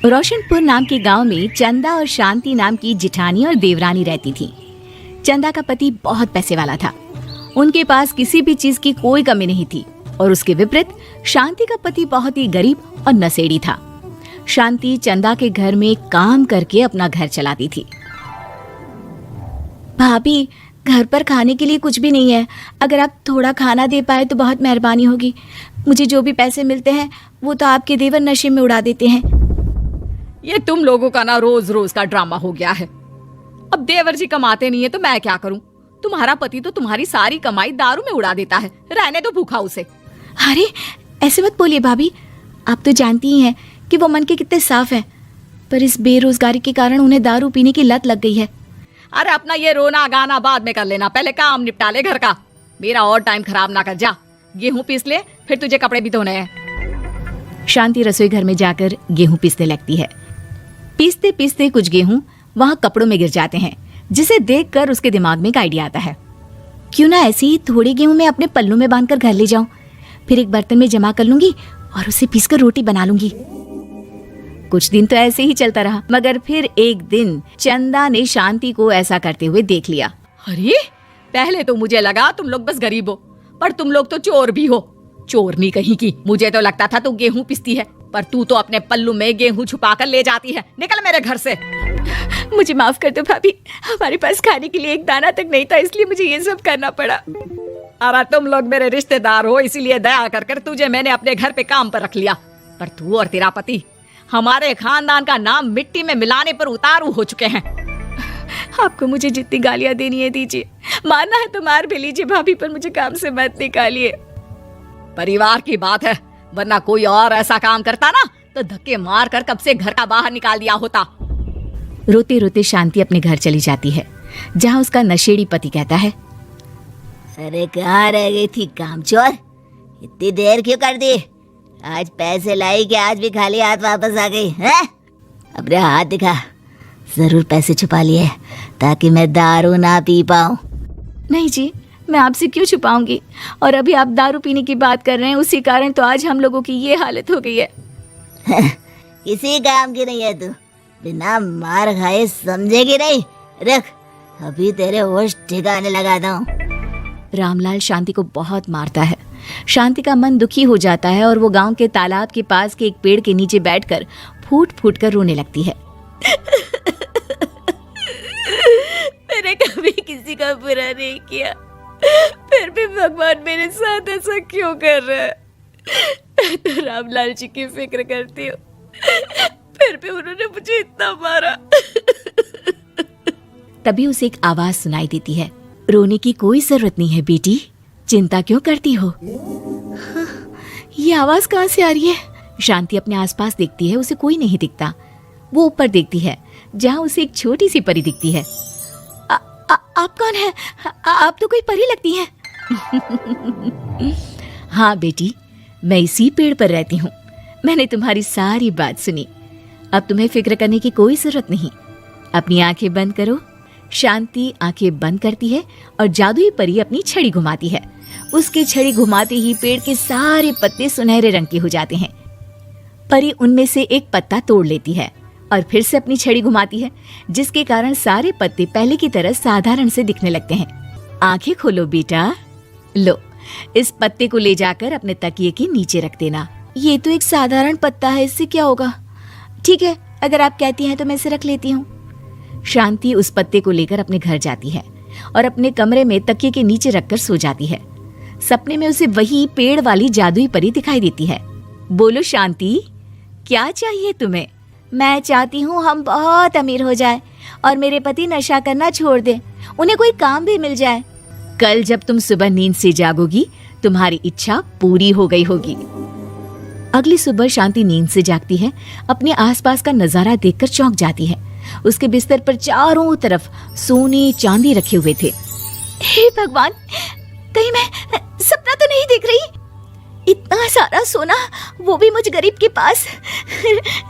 रोशनपुर नाम के गांव में चंदा और शांति नाम की जिठानी और देवरानी रहती थी। चंदा का पति बहुत पैसे वाला था। उनके पास किसी भी चीज की कोई कमी नहीं थी और उसके विपरीत शांति का पति बहुत ही गरीब और नशेड़ी था। शांति चंदा के घर में काम करके अपना घर चलाती थी। भाभी, घर पर खाने के लिए कुछ भी नहीं है। अगर आप थोड़ा खाना दे पाए तो बहुत मेहरबानी होगी। मुझे जो भी पैसे मिलते हैं वो तो आपके देवर नशे में उड़ा देते हैं। ये तुम लोगों का ना रोज रोज का ड्रामा हो गया है। अब देवर जी कमाते नहीं है तो मैं क्या करूं? तुम्हारा पति तो तुम्हारी सारी कमाई दारू में उड़ा देता है। रहने दो भूखा उसे। अरे ऐसे मत बोलिए भाभी, आप तो जानती ही हैं कि वो मन के कितने साफ हैं, पर इस बेरोजगारी के कारण उन्हें दारू पीने की लत लग गई है। अरे अपना ये रोना गाना बाद में कर लेना, पहले काम निपटा ले घर का। मेरा और टाइम खराब ना कर। जा गेहूं पीस ले, फिर तुझे कपड़े भी धोने हैं। शांति रसोई घर में जाकर गेहूं पीसने लगती है। पीसते पीसते कुछ गेहूं वहां कपड़ों में गिर जाते हैं, जिसे देखकर उसके दिमाग में एक आइडिया आता है। क्यों ना ऐसे ही थोड़े गेहूं मैं अपने पल्लू में बांधकर घर ले जाऊं, फिर एक बर्तन में जमा कर लूंगी और उसे पीसकर रोटी बना लूंगी। कुछ दिन तो ऐसे ही चलता रहा, मगर फिर एक दिन चंदा ने शांति को ऐसा करते हुए देख लिया। अरे पहले तो मुझे लगा तुम लोग बस गरीब हो, पर तुम लोग तो चोर भी हो। चोरनी कहीं की। मुझे तो लगता था तू गेहूं पिसती है, पर तू तो अपने पल्लू में गेहूं छुपा कर ले जाती है। निकल मेरे घर से। मुझे माफ कर दो भाभी, हमारे पास खाने के लिए एक दाना तक नहीं था, इसलिए मुझे ये सब करना पड़ा। अरे तुम लोग मेरे रिश्तेदार हो, इसीलिए दया कर तुझे मैंने अपने घर पे काम पर रख लिया, पर तू और तेरा पति हमारे खानदान का नाम मिट्टी में मिलाने पर उतारू हो चुके हैं। आपको मुझे जितनी गालियां देनी है दीजिए, मारना है तो मार भी लीजिए भाभी, पर मुझे काम से मत निकालिए। परिवार की बात है, वरना कोई और ऐसा काम करता ना तो धक्के मार कर कब से घर का बाहर निकाल दिया होता। रोते रोते शांति अपने घर चली जाती है, जहाँ उसका नशेड़ी पति कहता है, अरे कहाँ रह गई थी कामचोर? इतनी देर क्यों कर दी? आज पैसे लाई कि आज भी खाली हाथ वापस आ गई है? अपने हाथ दिखा। जरूर पैसे छुपा लिए ताकि मैं दारू ना पी पाऊं। नहीं जी, मैं आपसे क्यों छुपाऊंगी, और अभी आप दारू पीने की बात कर रहे हैं, उसी कारण तो आज हम लोगों की ये हालत हो गई है। किसी काम की नहीं है तू, बिना मार खाए समझेगी नहीं। रख, अभी तेरे होश ठिकाने लगाता हूँ। रामलाल शांति को बहुत मारता है। शांति का मन दुखी हो जाता है और वो गांव के तालाब के पास के एक पेड़ के नीचे बैठकर फूट फूट कर रोने लगती है। मैंने कभी किसी का बुरा नहीं किया, फिर भी भगवान मेरे साथ ऐसा क्यों कर रहा है? मैं तो रामलाल जी की फिक्र करती हूँ, फिर भी उन्होंने मुझे इतना मारा। तभी उसे एक आवाज सुनाई देती है, रोने की कोई जरूरत नहीं है बेटी, चिंता क्यों करती हो? ये आवाज कहाँ से आ रही है? शांति अपने आसपास देखती है, उसे कोई नहीं दिखता। वो ऊपर देखती है, जहाँ उसे एक छोटी सी परी दिखती है। आप कौन है? आप तो कोई परी लगती हैं। हाँ बेटी, मैं इसी पेड़ पर रहती हूँ। मैंने तुम्हारी सारी बात सुनी, अब तुम्हें फिक्र करने की कोई जरूरत नहीं। अपनी आंखें बंद करो। शांति आंखें बंद करती है और जादुई परी अपनी छड़ी घुमाती है। उसकी छड़ी घुमाते ही पेड़ के सारे पत्ते सुनहरे रंग के हो जाते हैं। परी उनमें से एक पत्ता तोड़ लेती है और फिर से अपनी छड़ी घुमाती है, जिसके कारण सारे पत्ते पहले की तरह साधारण से दिखने लगते हैं। आंखें खोलो बेटा। लो, इस पत्ते को ले जाकर अपने तकिए के नीचे रख देना। ये तो एक साधारण पत्ता है, इससे क्या होगा? ठीक है, अगर आप कहती हैं तो मैं इसे रख लेती हूँ। शांति उस पत्ते को लेकर अपने घर जाती है और अपने कमरे में तकिए के नीचे रखकर सो जाती है। सपने में उसे वही पेड़ वाली जादुई परी दिखाई देती है। बोलो शांति, क्या चाहिए तुम्हें? मैं चाहती हूँ हम बहुत अमीर हो जाए और मेरे पति नशा करना छोड़ दें, उन्हें कोई काम भी मिल जाए। कल जब तुम सुबह नींद से जागोगी, तुम्हारी इच्छा पूरी हो गई होगी। अगली सुबह शांति नींद से जागती है। अपने आसपास का नजारा देखकर चौंक जाती है। उसके बिस्तर पर चारों तरफ सोने चांदी रखे हुए थे। हे भगवान, कहीं मैं सपना तो नहीं देख रही? इतना सारा सोना, वो भी मुझ गरीब के पास।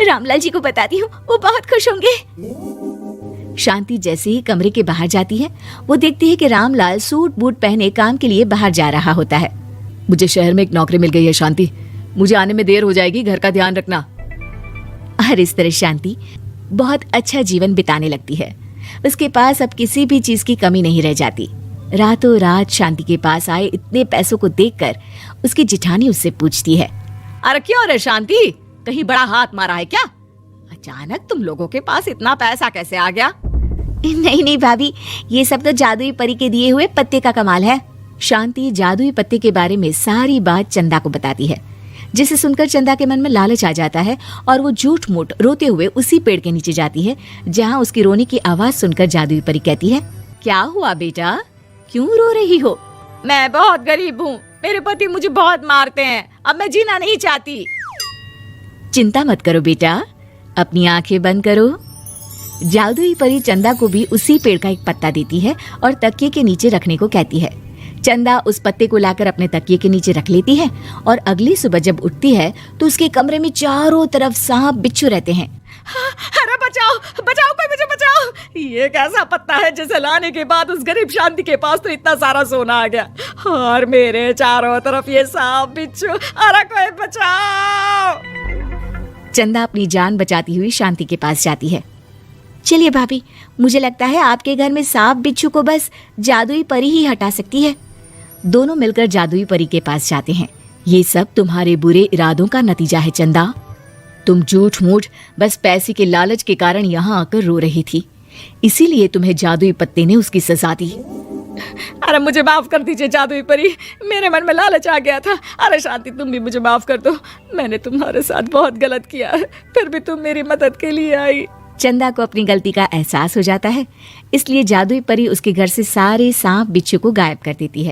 रामलाल जी को बताती हूँ, वो बहुत खुश होंगे। शांति जैसे ही कमरे के बाहर जाती है, वो देखती है कि रामलाल सूट बूट पहने काम के लिए बाहर जा रहा होता है। मुझे शहर में एक नौकरी मिल गई है शांति, मुझे आने में देर हो जाएगी, घर का ध्यान रखना। और इस तरह शांति बहुत अच्छा जीवन बिताने लगती है। उसके पास अब किसी भी चीज की कमी नहीं रह जाती। रातों रात शांति के पास आए इतने पैसों को देखकर उसकी जिठानी उससे पूछती है, अरे क्यों रे शांति, कहीं बड़ा हाथ मारा है क्या? अचानक तुम लोगों के पास इतना पैसा कैसे आ गया? नहीं नहीं भाभी, ये सब तो जादुई परी के दिए हुए पत्ते का कमाल है। शांति जादुई पत्ते के बारे में सारी बात चंदा को बताती है, जिसे सुनकर चंदा के मन में लालच आ जाता है और वो झूठ मूठ रोते हुए उसी पेड़ के नीचे जाती है जहाँ उसकी रोने की आवाज सुनकर जादुई परी कहती है, क्या हुआ बेटा, क्यों रो रही हो? मैं बहुत गरीब हूँ, मेरे पति मुझे बहुत मारते हैं, अब मैं जीना नहीं चाहती। चिंता मत करो बेटा, अपनी आंखें बंद करो। जादुई परी चंदा को भी उसी पेड़ का एक पत्ता देती है और तकिए के नीचे रखने को कहती है। चंदा उस पत्ते को लाकर अपने तकिए के नीचे रख लेती है और अगली सुबह जब उठती है तो उसके कमरे में चारों तरफ सांप बिच्छू रहते हैं। अरे बचाओ बचाओ, कोई मुझे बचाओ। ये कैसा पत्ता है जिसे लाने के बाद उस गरीब शांति के पास तो इतना सारा सोना आ गया और मेरे चारों तरफ ये सांप बिच्छू। अरे कोई बचाओ। चंदा अपनी जान बचाती हुई शांति के पास जाती है। चलिए भाभी, मुझे लगता है आपके घर में सांप बिच्छू को बस जादुई परी ही हटा सकती है। दोनों मिलकर जादुई परी के पास जाते हैं। ये सब तुम्हारे बुरे इरादों का नतीजा है चंदा। तुम झूठ मूठ बस पैसे के लालच के कारण यहाँ आकर रो रही थी, इसीलिए तुम्हें जादुई पत्ते ने उसकी सजा दी। अरे मुझे माफ कर दीजिए जादुई परी, मेरे मन में लालच आ गया था। अरे शांति, तुम भी मुझे माफ कर दो, मैंने तुम्हारे साथ बहुत गलत किया है, फिर भी तुम मेरी मदद के लिए आई। चंदा को अपनी गलती का एहसास हो जाता है, इसलिए जादुई परी उसके घर से सारे सांप बिच्छू को गायब कर देती है।